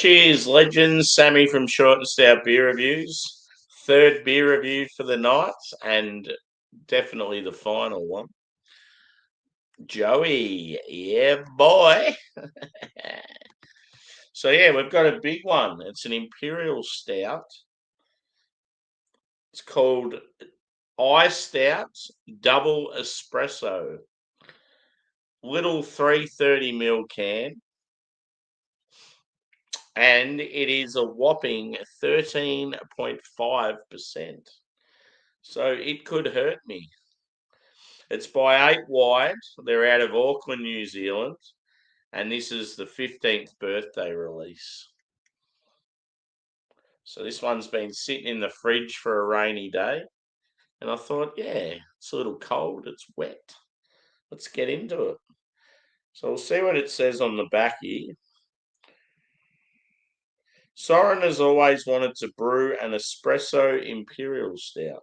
Cheers, legends. Sammy from Short and Stout Beer Reviews. Third beer review for the night, and definitely the final one. Joey, yeah, boy. So, yeah, we've got a big one. It's an Imperial Stout. It's called iSTOUT Double Espresso. Little 330ml can. And it is a whopping 13.5%. So it could hurt me. It's by 8 Wide. They're out of Auckland, New Zealand. And this is the 15th birthday release. So this one's been sitting in the fridge for a rainy day. And I thought, yeah, it's a little cold. It's wet. Let's get into it. So we'll see what it says on the back here. Soren has always wanted to brew an espresso Imperial Stout.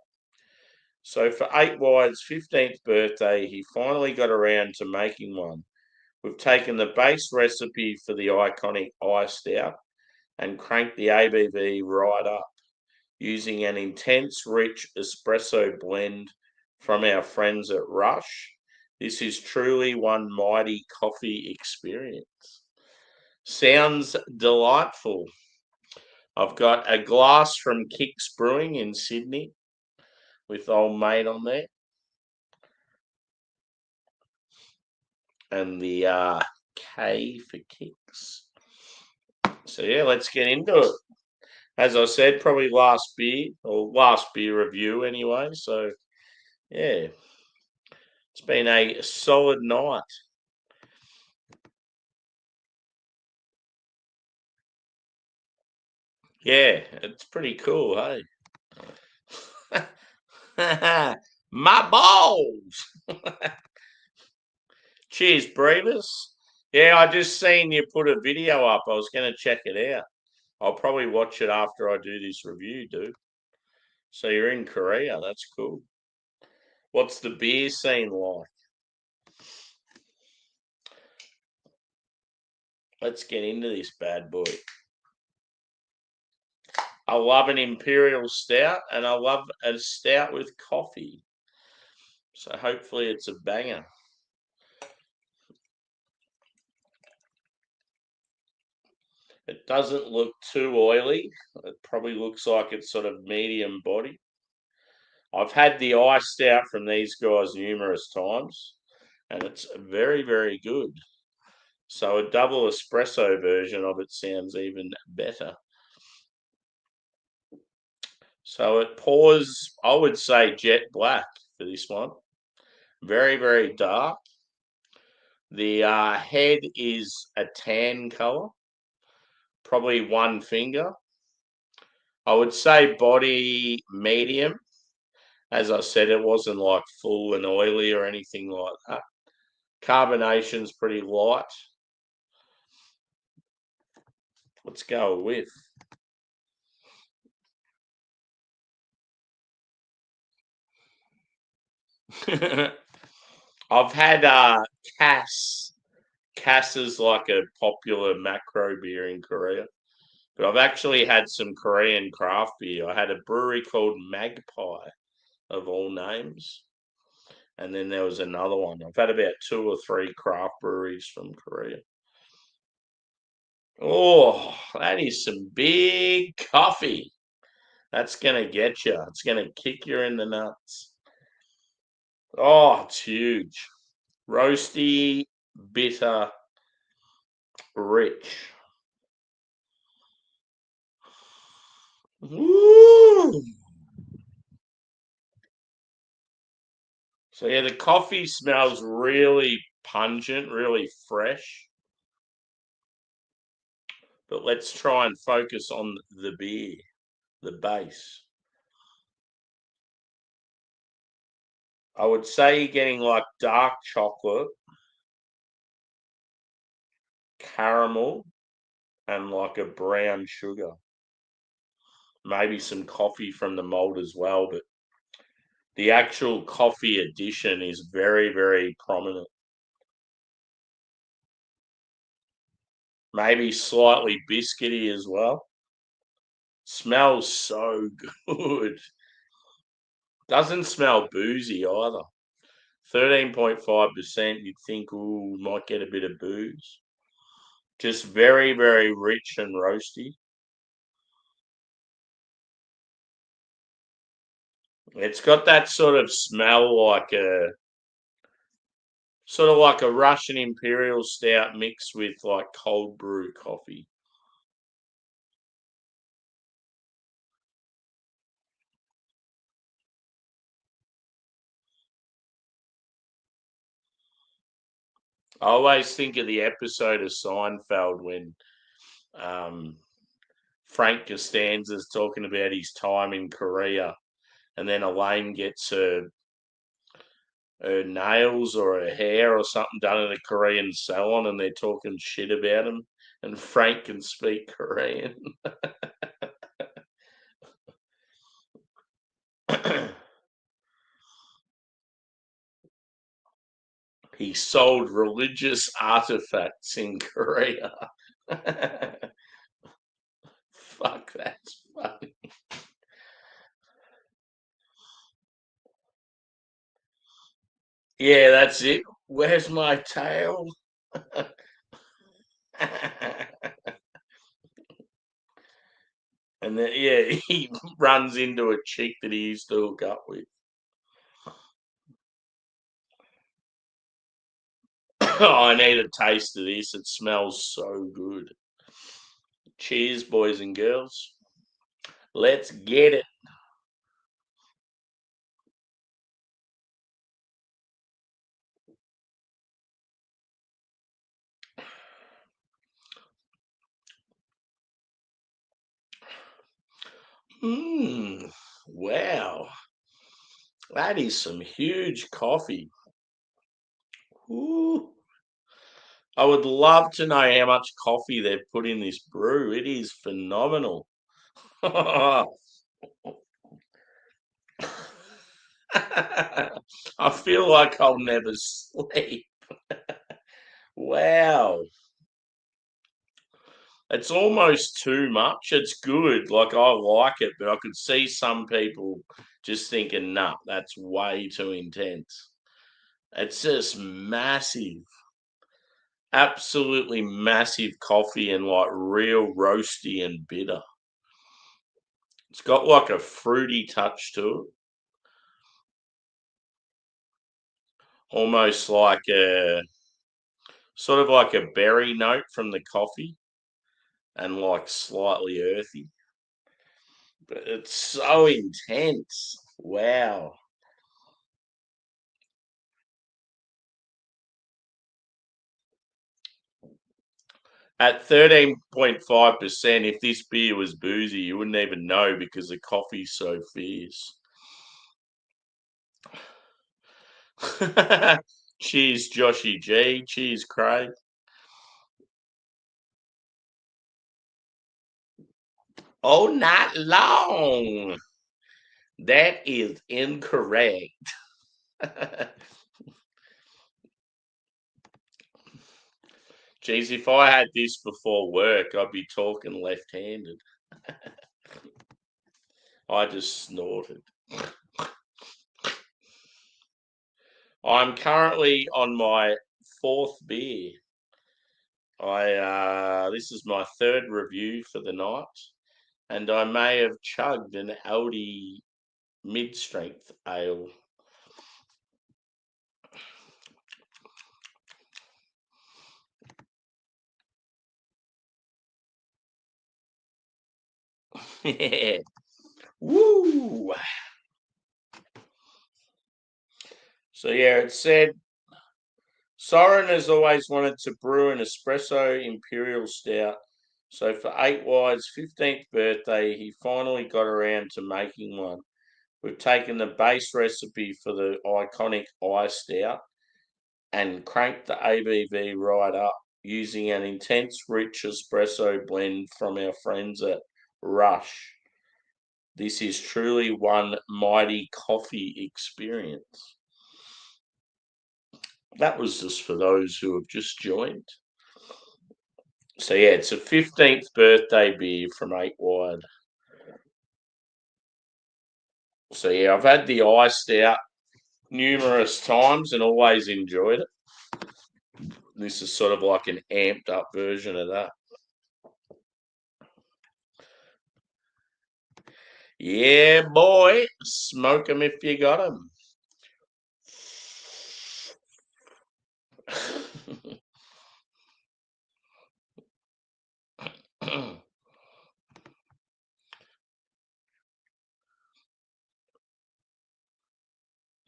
So for 8 Wide's 15th birthday, he finally got around to making one. We've taken the base recipe for the iconic iSTOUT and cranked the ABV right up using an intense, rich espresso blend from our friends at Rush. This is truly one mighty coffee experience. Sounds delightful. I've got a glass from Kicks Brewing in Sydney with old mate on there. And the K for Kicks. So yeah, let's get into it. As I said, probably last beer review anyway. So yeah, it's been a solid night. Yeah, it's pretty cool, hey. My balls. Cheers, Brevis. Yeah, I just seen you put a video up. I was going to check it out. I'll probably watch it after I do this review, dude. So you're in Korea. That's cool. What's the beer scene like? Let's get into this bad boy. I love an Imperial Stout, and I love a stout with coffee. So hopefully it's a banger. It doesn't look too oily. It probably looks like it's sort of medium body. I've had the iSTOUT from these guys numerous times, and it's very, very good. So a double espresso version of it sounds even better. So it pours, I would say, jet black for this one. Very, very dark. The head is a tan color, probably one finger. I would say body medium. As I said, it wasn't like full and oily or anything like that. Carbonation's pretty light. Let's go with. I've had Cass. Cass is like a popular macro beer in Korea. But I've actually had some Korean craft beer. I had a brewery called Magpie, of all names. And then there was another one. I've had about 2 or 3 craft breweries from Korea. Oh, that is some big coffee. That's going to get you. It's going to kick you in the nuts. Oh, it's huge. Roasty, bitter, rich. Woo! So yeah, the coffee smells really pungent, really fresh. But let's try and focus on the beer, the base. I would say you're getting like dark chocolate, caramel, and like a brown sugar. Maybe some coffee from the malt as well, but the actual coffee addition is very, very prominent. Maybe slightly biscuity as well. Smells so good. Doesn't smell boozy either. 13.5%, you'd think, ooh, might get a bit of booze. Just very, very rich and roasty. It's got that sort of smell like a Russian Imperial Stout mixed with like cold brew coffee. I always think of the episode of Seinfeld when um, Frank Costanza's talking about his time in Korea, and then Elaine gets her nails or her hair or something done in a Korean salon, and they're talking shit about him. And Frank can speak Korean. He sold religious artifacts in Korea. Fuck, that's funny. Yeah, that's it. Where's my tail? And then, yeah, he runs into a chick that he used to hook up with. Oh, I need a taste of this. It smells so good. Cheers, boys and girls. Let's get it. Mmm. Wow. That is some huge coffee. Ooh. I would love to know how much coffee they've put in this brew. It is phenomenal. I feel like I'll never sleep. Wow. It's almost too much. It's good. Like, I like it, but I could see some people just thinking, nah, that's way too intense. It's just massive, absolutely massive coffee and like real roasty and bitter. It's got like a fruity touch to it, almost like a sort of like a berry note from the coffee and like slightly earthy. But it's so intense. Wow. At 13.5%, if this beer was boozy, you wouldn't even know because the coffee's so fierce. Cheers, Joshy G. Cheers, Craig. Oh, not long. That is incorrect. Geez, if I had this before work, I'd be talking left handed. I just snorted. I'm currently on my fourth beer. This is my third review for the night, and I may have chugged an Aldi mid-strength ale. Yeah. Woo! So yeah, it said Soren has always wanted to brew an espresso Imperial Stout. So for 8 Wide's 15th birthday, he finally got around to making one. We've taken the base recipe for the iconic iSTOUT and cranked the ABV right up using an intense, rich espresso blend from our friends at Rush. This is truly one mighty coffee experience. That was just for those who have just joined. So yeah, it's a 15th birthday beer from 8 Wide. So yeah, I've had the iSTOUT numerous times and always enjoyed it. This is sort of like an amped up version of that. Yeah, boy, smoke 'em if you got 'em.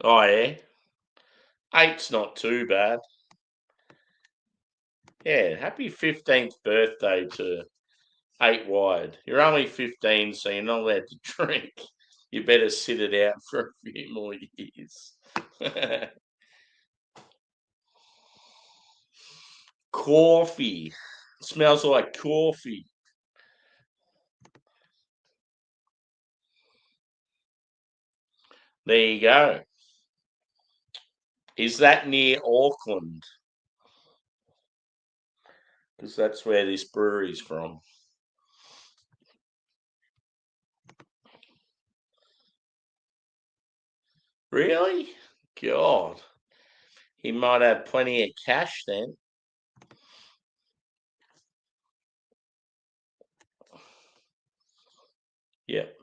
Oh yeah, 8's not too bad. Yeah, happy 15th birthday to 8 Wide. You're only 15, so you're not allowed to drink. You better sit it out for a few more years. Coffee. Smells like coffee. There you go. Is that near Auckland? Because that's where this brewery's from. Really? God. He might have plenty of cash then. Yep.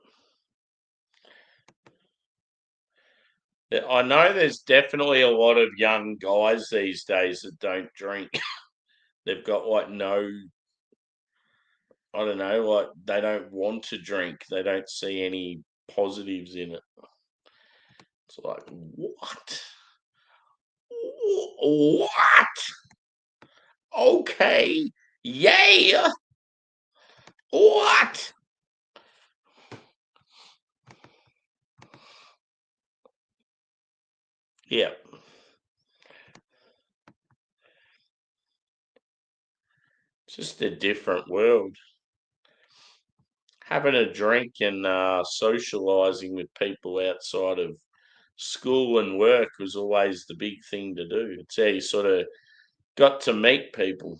I know there's definitely a lot of young guys these days that don't drink. They've got like no, I don't know, like they don't want to drink. They don't see any positives in it. It's like, what? What? Okay. Yeah. What? Yeah. It's just a different world. Having a drink and socializing with people outside of school and work was always the big thing to do. It's how you sort of got to meet people.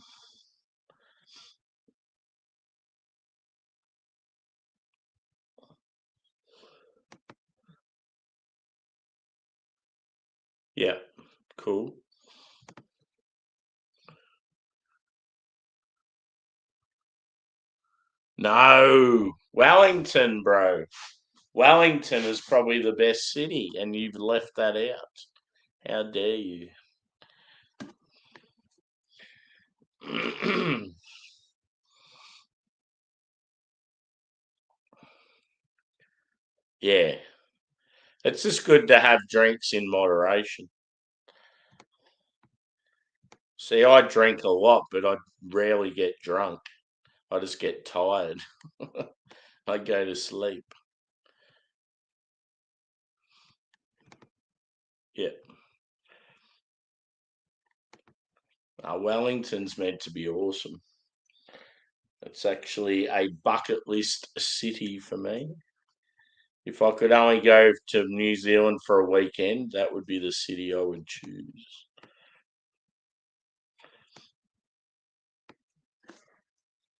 Yeah, cool. No, Wellington, bro. Wellington is probably the best city, and you've left that out. How dare you? Yeah, it's just good to have drinks in moderation. See, I drink a lot, but I rarely get drunk. I just get tired. I go to sleep. Yeah. Wellington's meant to be awesome. It's actually a bucket list city for me. If I could only go to New Zealand for a weekend, that would be the city I would choose.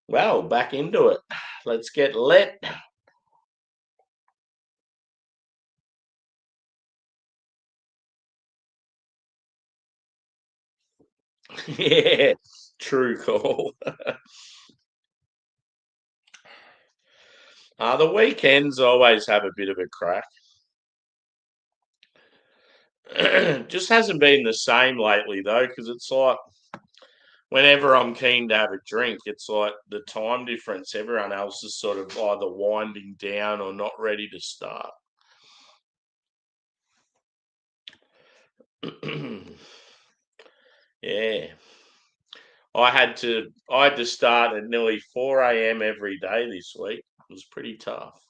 Well, back into it. Let's get lit. Yeah, true call. The weekends always have a bit of a crack. Just hasn't been the same lately though, because it's like whenever I'm keen to have a drink, it's like the time difference. Everyone else is sort of either winding down or not ready to start. Yeah. I had to start at nearly 4 a.m. every day this week. It was pretty tough.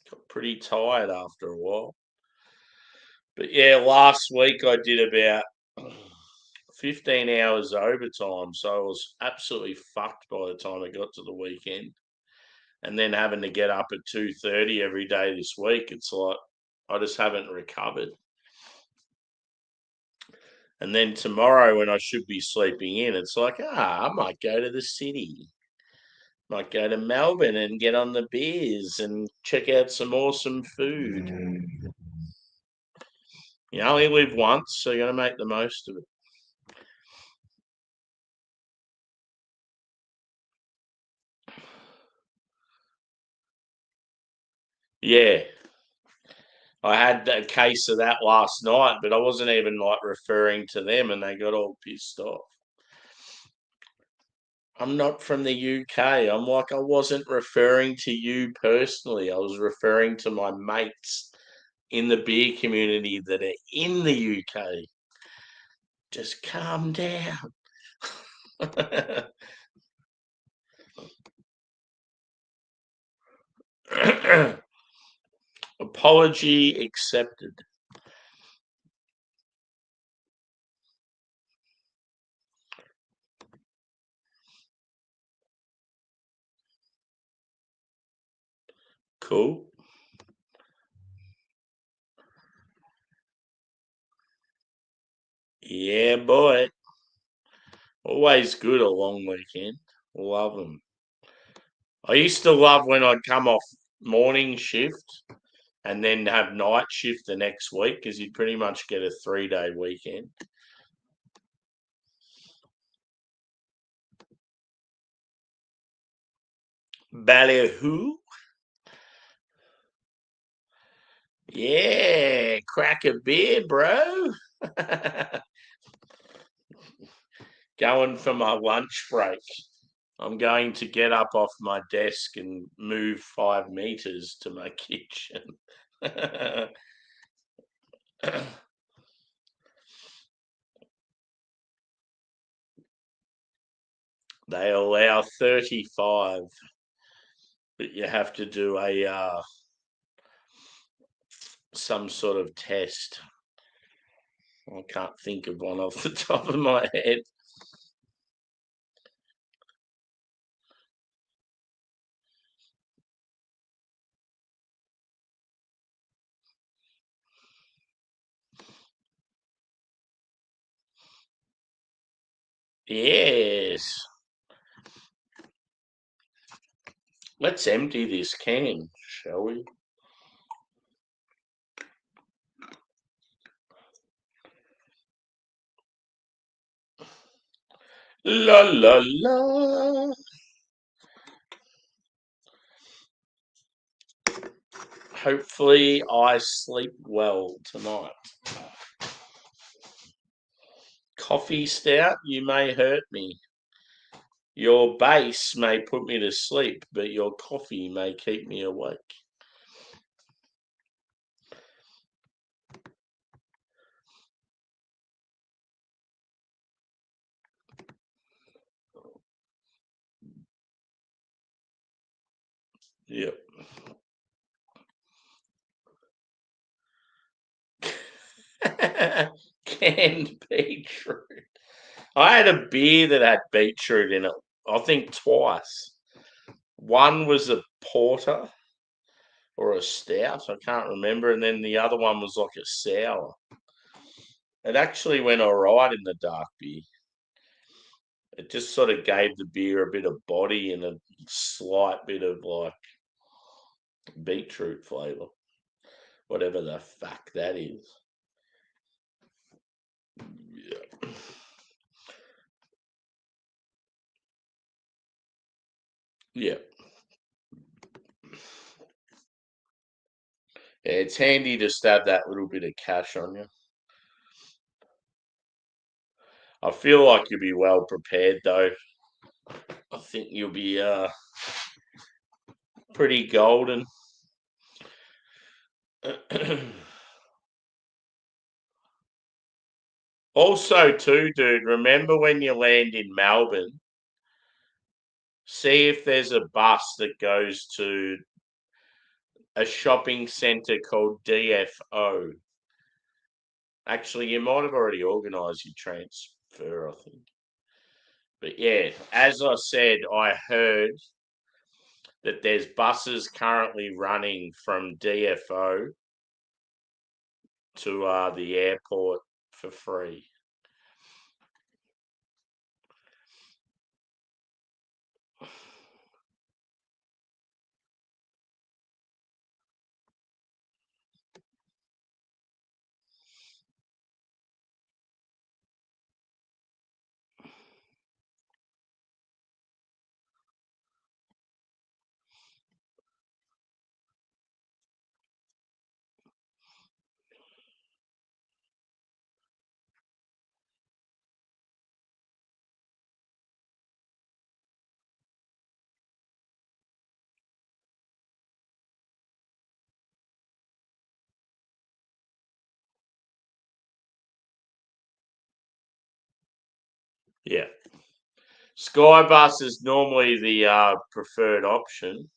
Got pretty tired after a while. But yeah, last week I did about 15 hours overtime, so I was absolutely fucked by the time I got to the weekend. And then having to get up at 2:30 every day this week, it's like I just haven't recovered. And then tomorrow, when I should be sleeping in, it's like, I might go to the city. Might go to Melbourne and get on the beers and check out some awesome food. You only live once, so you got to make the most of it. Yeah, I had a case of that last night, but I wasn't even like referring to them, and they got all pissed off. I'm not from the UK. I'm like, I wasn't referring to you personally. I was referring to my mates in the beer community that are in the UK. Just calm down. Apology accepted. Cool. Yeah, boy. Always good a long weekend. Love them. I used to love when I'd come off morning shift and then have night shift the next week because you'd pretty much get a 3-day weekend. Ballyhoo? Yeah, crack a beer, bro. Going for my lunch break. I'm going to get up off my desk and move 5 meters to my kitchen. They allow 35, but you have to do a some sort of test. I can't think of one off the top of my head. Yes. Let's empty this can, shall we? La la la. Hopefully, I sleep well tonight. Coffee stout, you may hurt me. Your base may put me to sleep, but your coffee may keep me awake. Yep. Canned beetroot. I had a beer that had beetroot in it, I think twice. One was a porter or a stout, I can't remember, and then the other one was like a sour. It actually went all right in the dark beer. It just sort of gave the beer a bit of body and a slight bit of like beetroot flavour, whatever the fuck that is. Yeah. Yeah. Yeah, it's handy to have that little bit of cash on you. I feel like you'll be well prepared though. I think you'll be pretty golden. Also, too, dude, remember when you land in Melbourne, see if there's a bus that goes to a shopping centre called DFO. Actually, you might have already organised your transfer, I think. But yeah, as I said, I heard that there's buses currently running from DFO to the airport for free. Yeah. Skybus is normally the preferred option,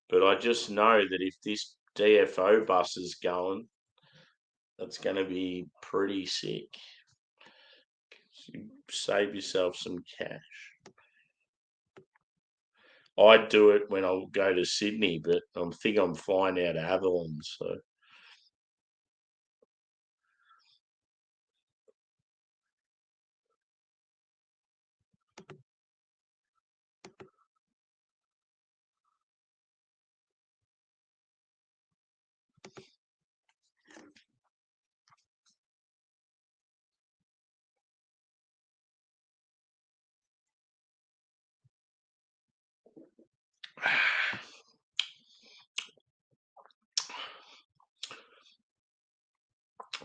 but I just know that if this DFO bus is going, that's going to be pretty sick. You save yourself some cash. I'd do it when I go to Sydney, but I think I'm flying out of Avalon, so.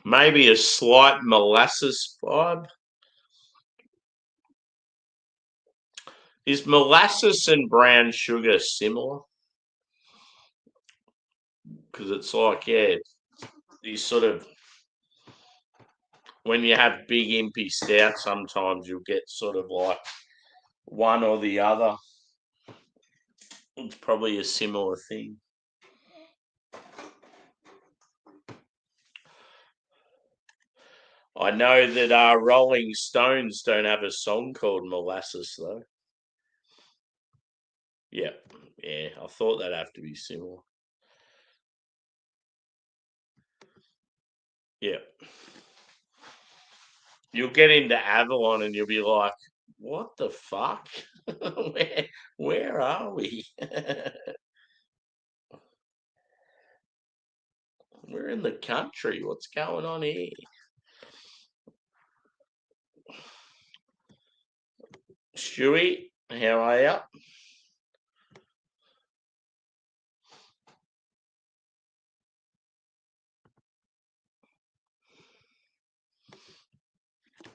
Maybe a slight molasses vibe. Is molasses and brown sugar similar? Because it's like, yeah, you sort of, when you have big impy stout, sometimes you'll get sort of like one or the other. It's probably a similar thing. I know that Rolling Stones don't have a song called Molasses, though. Yeah, yeah, I thought that'd have to be similar. Yeah. You'll get into Avalon and you'll be like, what the fuck? where are we? We're in the country. What's going on here? Stewie, how are you?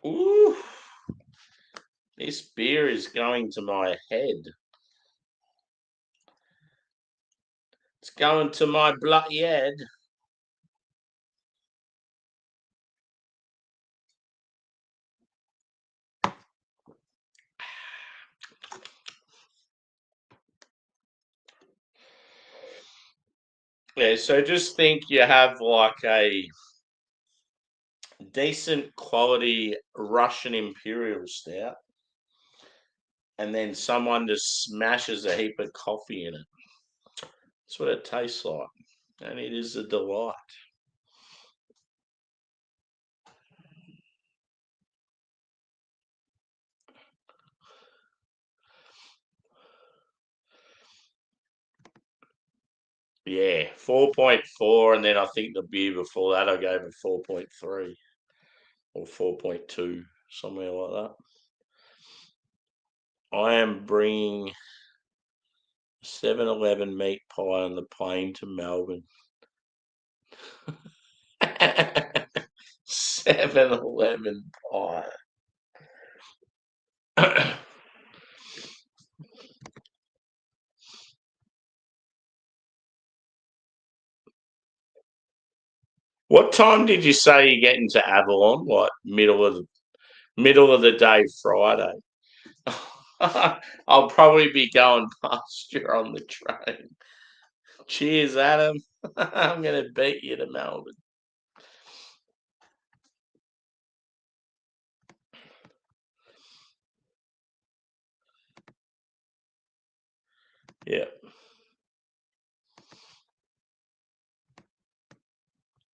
Ooh, this beer is going to my head. It's going to my bloody head. Yeah, so just think you have like a decent quality Russian Imperial stout, and then someone just smashes a heap of coffee in it. That's what it tastes like, and it is a delight. Yeah, 4.4, and then I think the beer before that I gave it 4.3 or 4.2, somewhere like that. I am bringing 7-Eleven meat pie on the plane to Melbourne. 7-Eleven pie. What time did you say you get into Avalon? Like middle of the day Friday. I'll probably be going past you on the train. Cheers, Adam. I'm gonna beat you to Melbourne. Yeah.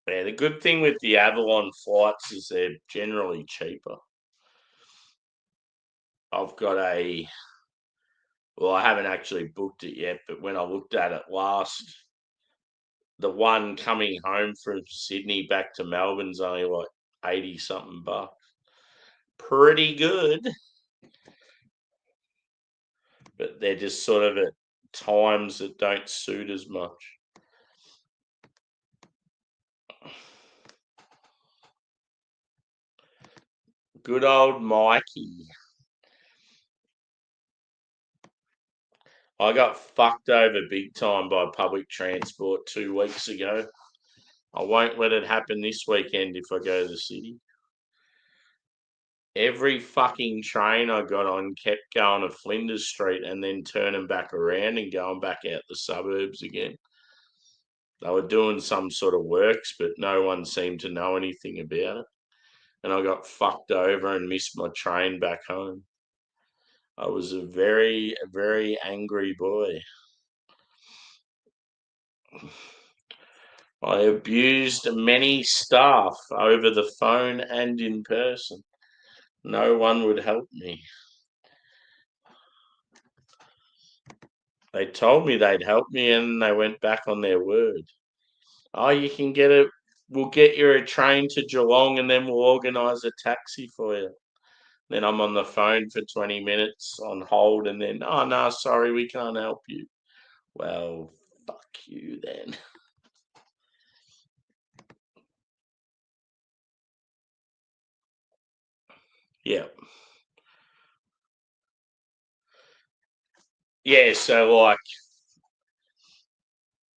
Yeah, the good thing with the Avalon flights is they're generally cheaper. I've got well, I haven't actually booked it yet, but when I looked at it last, the one coming home from Sydney back to Melbourne's only like 80 something bucks. Pretty good, but they're just sort of at times that don't suit as much. Good old Mikey. I got fucked over big time by public transport 2 weeks ago. I won't let it happen this weekend if I go to the city. Every fucking train I got on kept going to Flinders Street and then turning back around and going back out the suburbs again. They were doing some sort of works, but no one seemed to know anything about it. And I got fucked over and missed my train back home. I was a very, very angry boy. I abused many staff over the phone and in person. No one would help me. They told me they'd help me and they went back on their word. Oh, you can get it. We'll get you a train to Geelong and then we'll organise a taxi for you. Then I'm on the phone for 20 minutes on hold and then, oh, no, sorry, we can't help you. Well, fuck you then. Yeah. Yeah, so like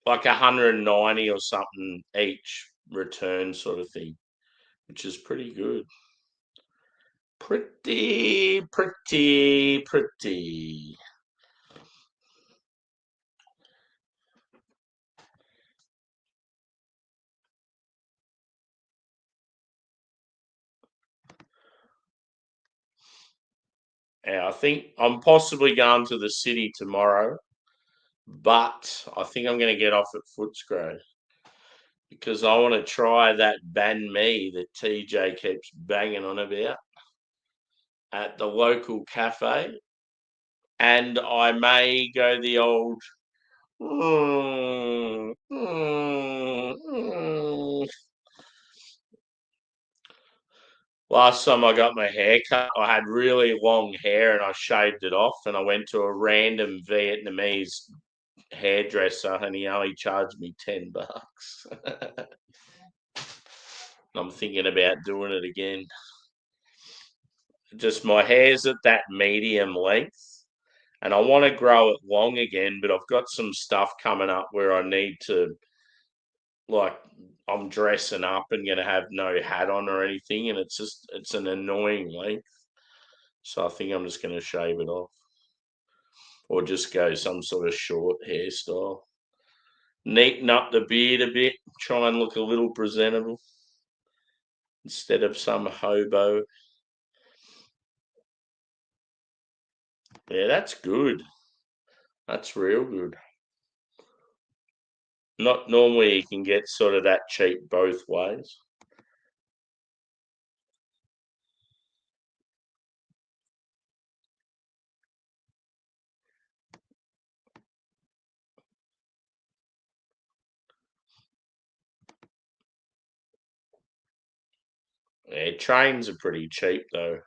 190 or something each return sort of thing, which is pretty good. Pretty. Yeah, I think I'm possibly going to the city tomorrow, but I think I'm going to get off at Footscray because I want to try that banh mi that TJ keeps banging on about at the local cafe, and I may go the old. Mm, mm, mm. Last time I got my hair cut, I had really long hair and I shaved it off, and I went to a random Vietnamese hairdresser and he only charged me $10. I'm thinking about doing it again. Just my hair's at that medium length and I want to grow it long again, but I've got some stuff coming up where I need to, like, I'm dressing up and going to have no hat on or anything, and it's an annoying length. So I think I'm just going to shave it off or just go some sort of short hairstyle. Neaten up the beard a bit, try and look a little presentable instead of some hobo. Yeah, that's good. That's real good. Not normally you can get sort of that cheap both ways. Yeah, trains are pretty cheap though.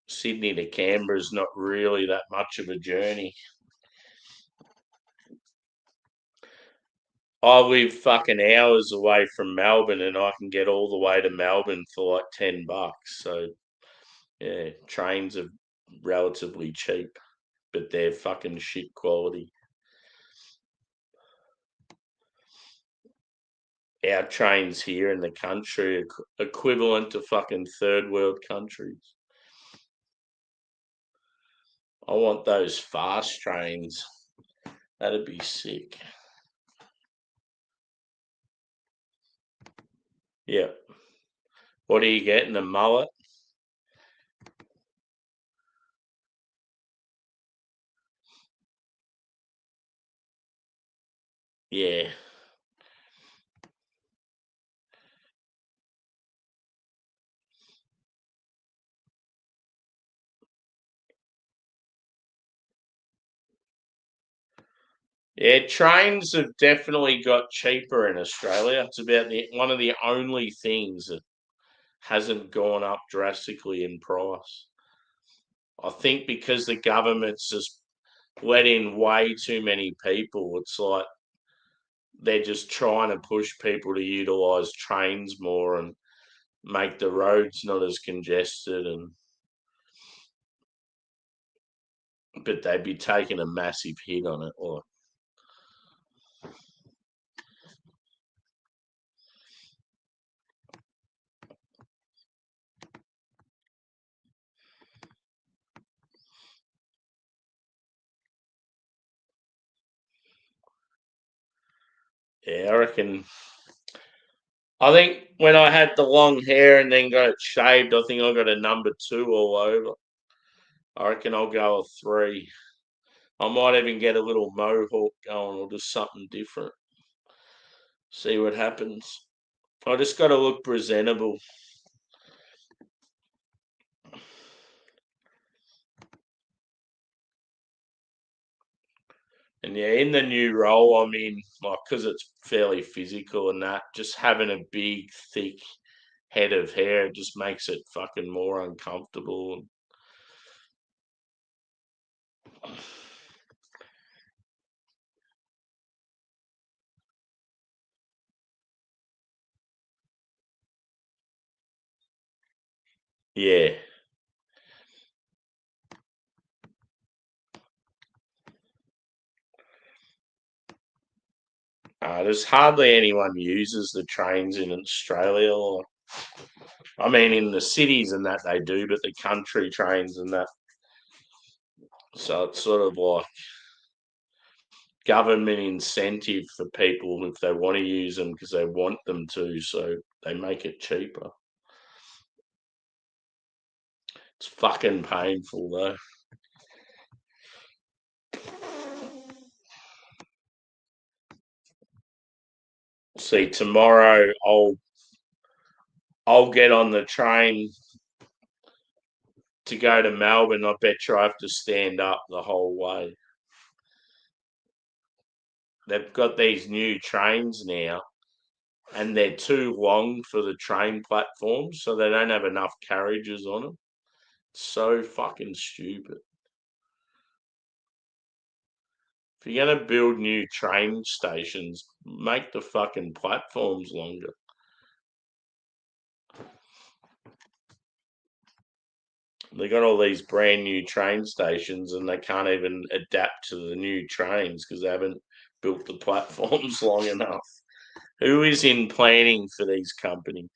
Sydney to Canberra's not really that much of a journey. I live fucking hours away from Melbourne and I can get all the way to Melbourne for like $10. So yeah, trains are relatively cheap, but they're fucking shit quality. Our trains here in the country are equivalent to fucking third world countries. I want those fast trains. That'd be sick. Yep. What are you getting? A mullet? Yeah. Yeah, trains have definitely got cheaper in Australia. It's about one of the only things that hasn't gone up drastically in price. I think because the government's just let in way too many people. It's like they're just trying to push people to utilise trains more and make the roads not as congested, and but they'd be taking a massive hit on it. Or Yeah, I reckon. I think when I had the long hair and then got it shaved, I think I got a number 2 all over. I reckon I'll go a 3. I might even get a little mohawk going or just something different. See what happens. I just got to look presentable. And yeah, in the new role I'm in, like, because it's fairly physical and that, just having a big, thick head of hair just makes it fucking more uncomfortable. Yeah. There's hardly anyone uses the trains in Australia. I mean, in the cities and that they do, but the country trains and that. So it's sort of like government incentive for people if they want to use them because they want them to, so they make it cheaper. It's fucking painful though. See, tomorrow I'll get on the train to go to Melbourne. I bet you I have to stand up the whole way. They've got these new trains now, and they're too long for the train platforms, so they don't have enough carriages on them. So fucking stupid. If you're gonna build new train stations, make the fucking platforms longer. They got all these brand new train stations and they can't even adapt to the new trains because they haven't built the platforms long enough. Who is in planning for these companies?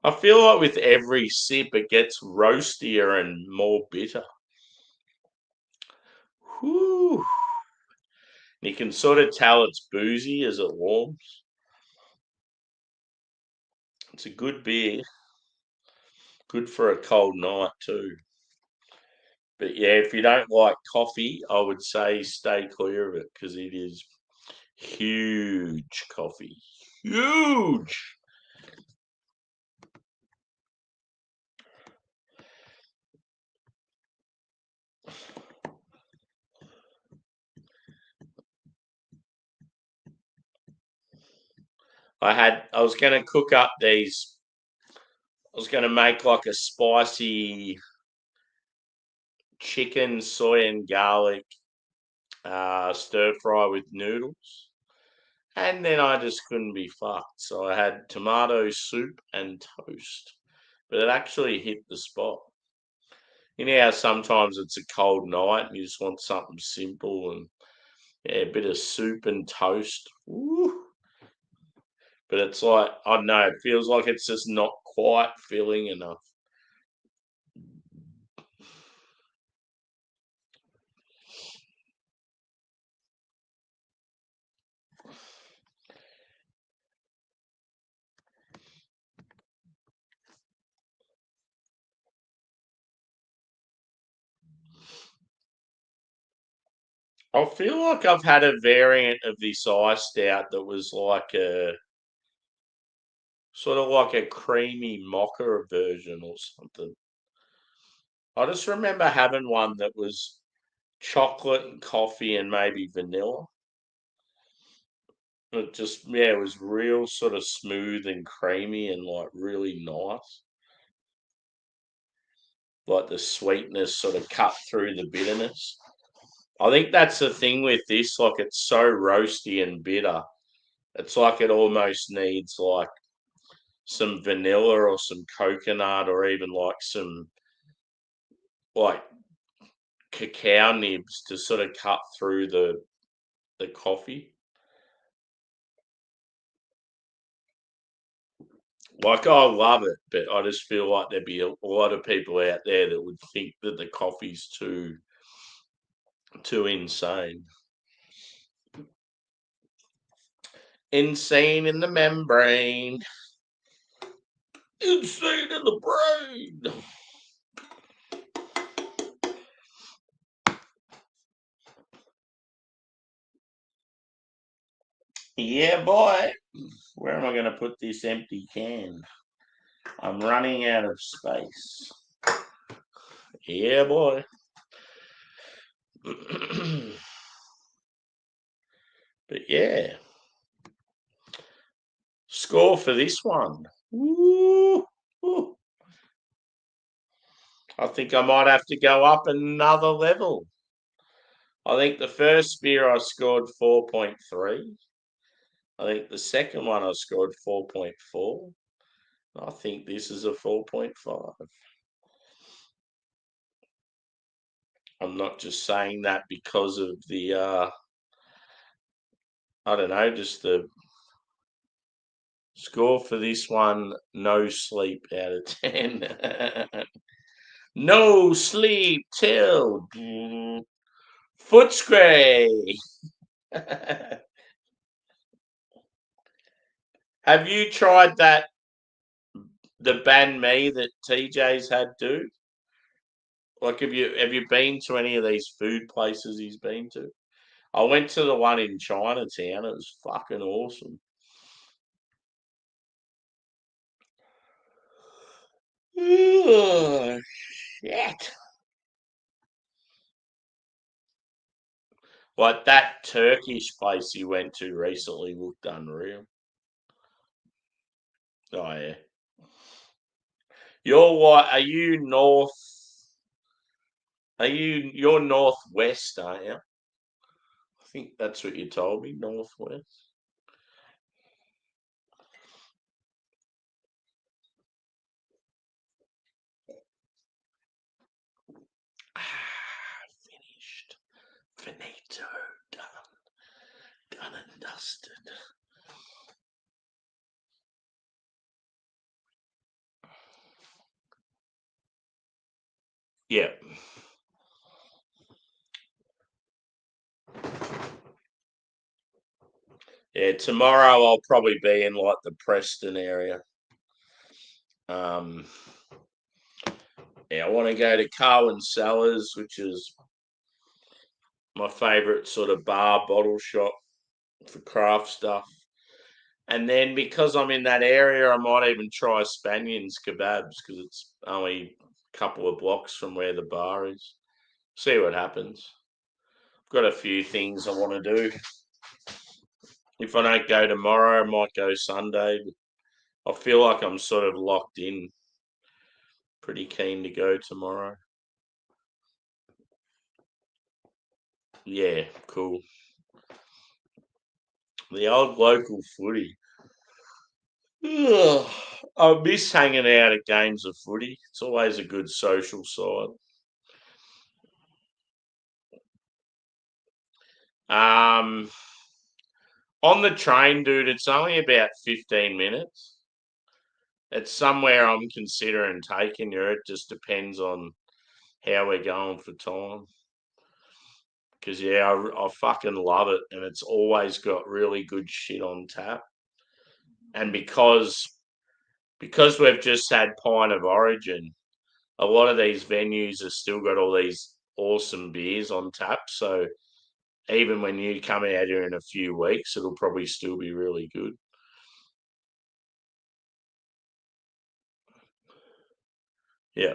I feel like with every sip it gets roastier and more bitter. Whew. You can sort of tell it's boozy as it warms. It's a good beer. Good for a cold night too. But yeah, if you don't like coffee, I would say stay clear of it because it is huge coffee. Huge. I was gonna cook up these I was gonna make like a spicy chicken, soy and garlic stir fry with noodles. And then I just couldn't be fucked. So I had tomato soup and toast. But it actually hit the spot. You know how sometimes it's a cold night and you just want something simple and yeah, a bit of soup and toast. Woo. But it's like, I don't know, it feels like it's just not quite filling enough. I feel like I've had a variant of this iced out that was like a sort of like a creamy mocha version or something. I just remember having one that was chocolate and coffee and maybe vanilla. It just, yeah, it was real sort of smooth and creamy and like really nice. Like the sweetness sort of cut through the bitterness. I think that's the thing with this, like it's so roasty and bitter. It's like it almost needs like some vanilla or some coconut or even like some like cacao nibs to sort of cut through the coffee. Like, I love it, but I just feel like there'd be a lot of people out there that would think that the coffee's too insane. Insane in the membrane. Insane in the brain. Yeah, boy. Where am I going to put this empty can? I'm running out of space. Yeah, boy. But yeah. Score for this one. Woo! I think I might have to go up another level. I think the first beer I scored 4.3. I think the second one I scored 4.4. I think this is a 4.5. I'm not just saying that because of the, I don't know, just the score for this one, no sleep out of 10. No sleep till Footscray. Have you tried the banh mi that TJ's had, dude? Like, have you been to any of these food places he's been to? I went to the one in Chinatown. It was fucking awesome. Oh, shit. Like that Turkish place you went to recently looked unreal. Oh yeah. You're what? Are you north? You're northwest, aren't you? I think that's what you told me, northwest. Finished. Finito. Done. Done and dusted. Yeah. Yeah, tomorrow I'll probably be in like the Preston area. Um, yeah, I want to go to Carwin Cellars, which is my favourite sort of bar bottle shop for craft stuff. And then because I'm in that area, I might even try Spanian's kebabs because it's only a couple of blocks from where the bar is. See what happens. I've got a few things I want to do. If I don't go tomorrow, I might go Sunday. But I feel like I'm sort of locked in. Pretty keen to go tomorrow. Yeah, cool. The old local footy. Ugh, I miss hanging out at games of footy. It's always a good social side. Um, on the train, dude, it's only about 15 minutes. It's somewhere I'm considering taking you. It just depends on how we're going for time. Because, yeah, I fucking love it. And it's always got really good shit on tap. And because we've just had Pint of Origin, a lot of these venues have still got all these awesome beers on tap. So even when you come out here in a few weeks, it'll probably still be really good. Yeah.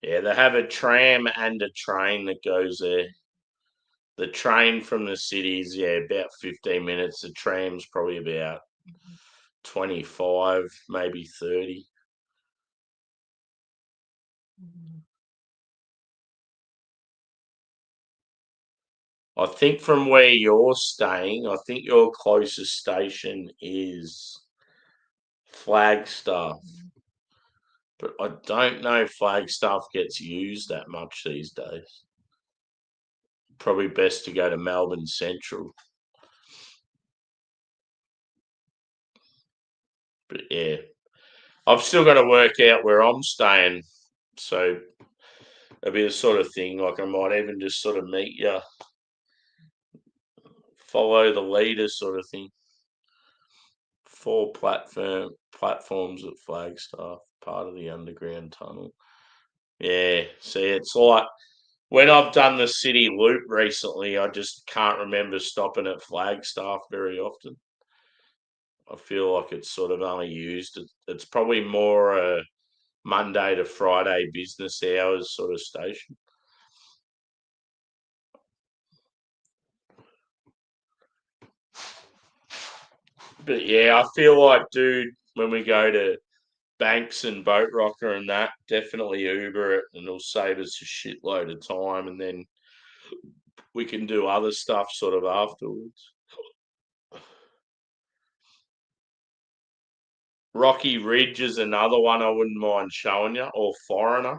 Yeah, they have a tram and a train that goes there. The train from the city's, yeah, about 15 minutes. The tram's probably about 25, maybe 30. I think from where you're staying, I think your closest station is Flagstaff. But I don't know if Flagstaff gets used that much these days. probably best to go to Melbourne Central. But yeah, I've still got to work out where I'm staying. So it'll be the sort of thing, like I might even just sort of meet you, follow the leader sort of thing. 4 platforms at Flagstaff, part of the underground tunnel. Yeah, see, it's like when I've done the city loop recently, I just can't remember stopping at Flagstaff very often. I feel like it's sort of only used. It's probably more a Monday to Friday business hours sort of station. But yeah, I feel like, dude, when we go to Banks and Boat Rocker and that, definitely Uber it and it'll save us a shitload of time and then we can do other stuff sort of afterwards. Rocky Ridge is another one I wouldn't mind showing you, or Foreigner.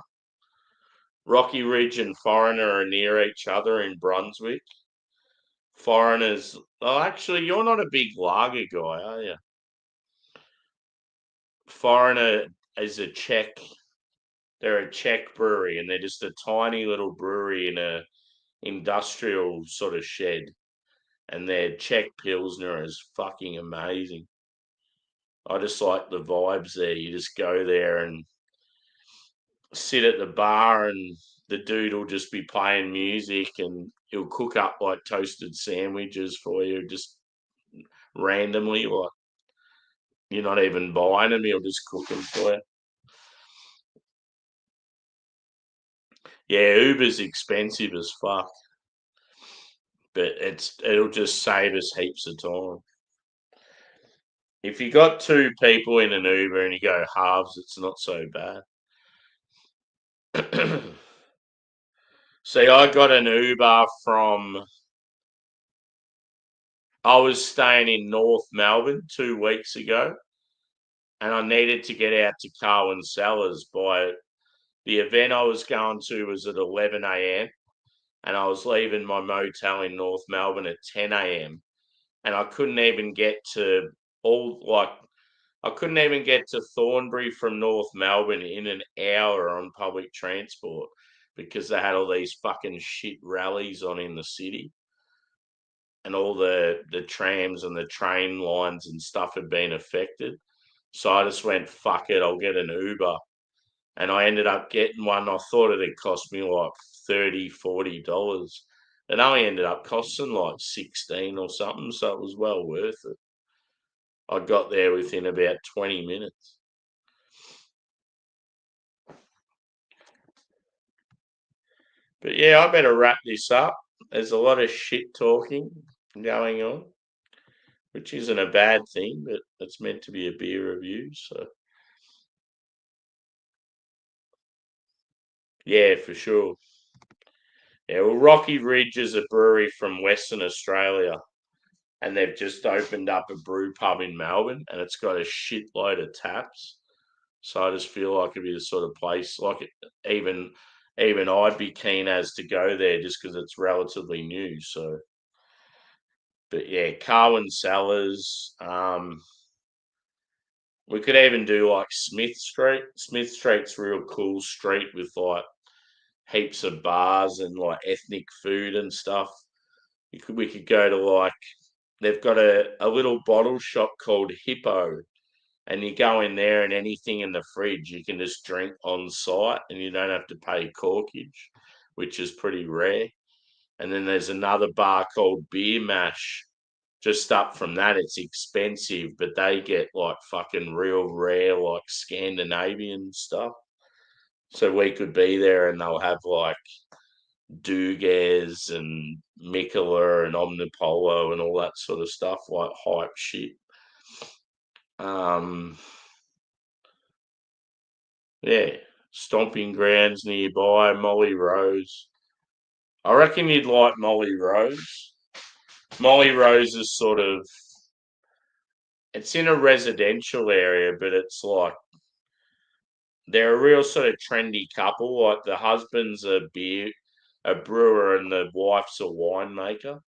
Rocky Ridge and Foreigner are near each other in Brunswick. Foreigners, oh, actually, you're not a big lager guy, are you? Foreigner is a Czech. They're a Czech brewery, and they're just a tiny little brewery in a industrial sort of shed. And their Czech Pilsner is fucking amazing. I just like the vibes there. You just go there and sit at the bar, and the dude will just be playing music, and he'll cook up like toasted sandwiches for you just randomly. Like you're not even buying them; he'll just cook them for you. Yeah, Uber's expensive as fuck, but it'll just save us heaps of time. If you got 2 people in an Uber and you go halves, it's not so bad. See, I got an Uber from. I was staying in North Melbourne 2 weeks ago, and I needed to get out to Carwin Cellars by the event I was going to was at 11 a.m. and I was leaving my motel in North Melbourne at 10 a.m. and I couldn't even get to all like I couldn't even get to Thornbury from North Melbourne in an hour on public transport because they had all these fucking shit rallies on in the city and all the trams and the train lines and stuff had been affected. So I just went, fuck it, I'll get an Uber. And I ended up getting one. I thought it'd cost me like $30, $40. It only ended up costing like 16 or something, so it was well worth it. I got there within about 20 minutes. But yeah, I better wrap this up. There's a lot of shit talking going on, which isn't a bad thing, but it's meant to be a beer review. So yeah, for sure. Yeah, well, Rocky Ridge is a brewery from Western Australia, and they've just opened up a brew pub in Melbourne, and it's got a shitload of taps. So I just feel like it'd be the sort of place, like even even I'd be keen as to go there just because it's relatively new. So, but yeah, Carwin Cellars. We could even do like Smith Street. Smith Street's a real cool street with like heaps of bars and like ethnic food and stuff. We could go to like they've got a little bottle shop called Hippo, and you go in there and anything in the fridge you can just drink on site and you don't have to pay corkage, which is pretty rare. And then there's another bar called Beer Mash. Just up from that, it's expensive, but they get like fucking real rare, like Scandinavian stuff. So we could be there and they'll have like Dugas and Mikkeller and Omnipolo and all that sort of stuff, like hype shit. Um, yeah, stomping grounds nearby, Molly Rose. I reckon you'd like Molly Rose. Molly Rose is sort of it's in a residential area, but it's like they're a real sort of trendy couple. Like the husband's a a brewer and the wife's a winemaker,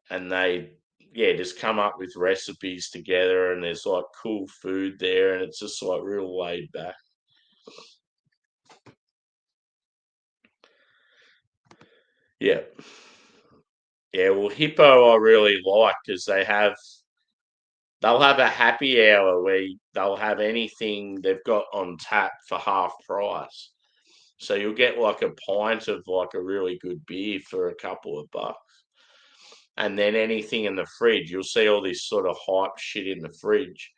and they just come up with recipes together, and there's like cool food there, and it's just like real laid back. Yeah. Yeah, well, Hippo I really like because they'll have a happy hour where they'll have anything they've got on tap for half price. So you'll get like a pint of like a really good beer for a couple of bucks. And then anything in the fridge, you'll see all this sort of hype shit in the fridge.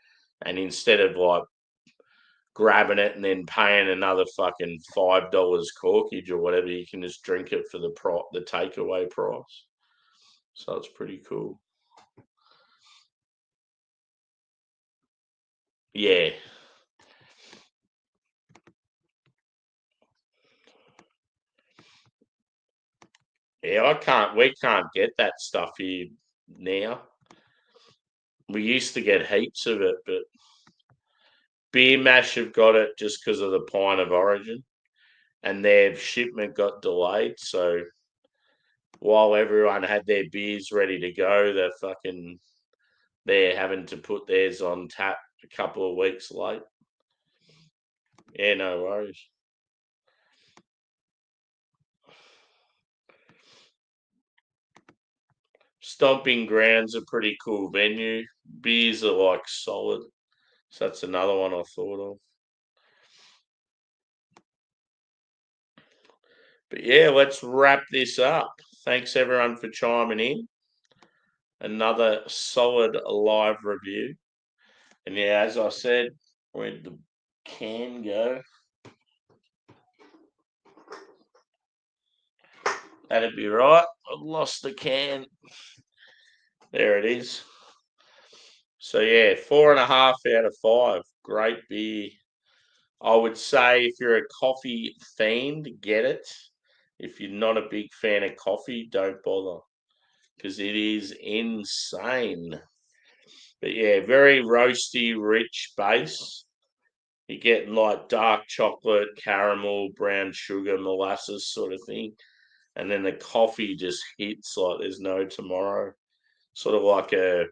And instead of like grabbing it and then paying another fucking $5 corkage or whatever, you can just drink it for the takeaway price. So it's pretty cool. Yeah. Yeah, we can't get that stuff here now. We used to get heaps of it, but Beer Mash have got it just because of the Pint of Origin, and their shipment got delayed. So while everyone had their beers ready to go, they're having to put theirs on tap a couple of weeks late. Yeah, no worries. Stomping Ground's a pretty cool venue. Beers are like solid. So that's another one I thought of. But yeah, let's wrap this up. Thanks everyone for chiming in. Another solid live review. And yeah, as I said, where'd the can go? That'd be right. I lost the can. There it is. So yeah, 4.5 out of 5. Great beer. I would say if you're a coffee fiend, get it. If you're not a big fan of coffee, don't bother because it is insane. But yeah, very roasty, rich base. You're getting like dark chocolate, caramel, brown sugar, molasses sort of thing. And then the coffee just hits like there's no tomorrow. Sort of like a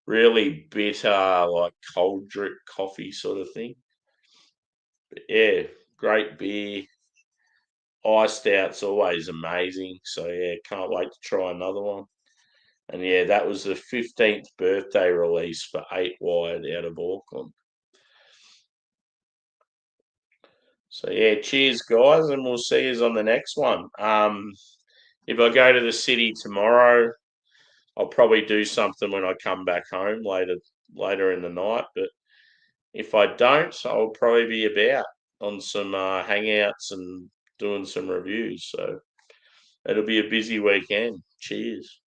really bitter, like cold drip coffee sort of thing. But yeah, great beer. iSTOUT's always amazing. So yeah, can't wait to try another one. And yeah, that was the 15th birthday release for 8 Wide out of Auckland. So yeah, cheers guys, and we'll see you on the next one. If I go to the city tomorrow, I'll probably do something when I come back home later in the night. But if I don't, I'll probably be about on some hangouts and doing some reviews. So it'll be a busy weekend. Cheers.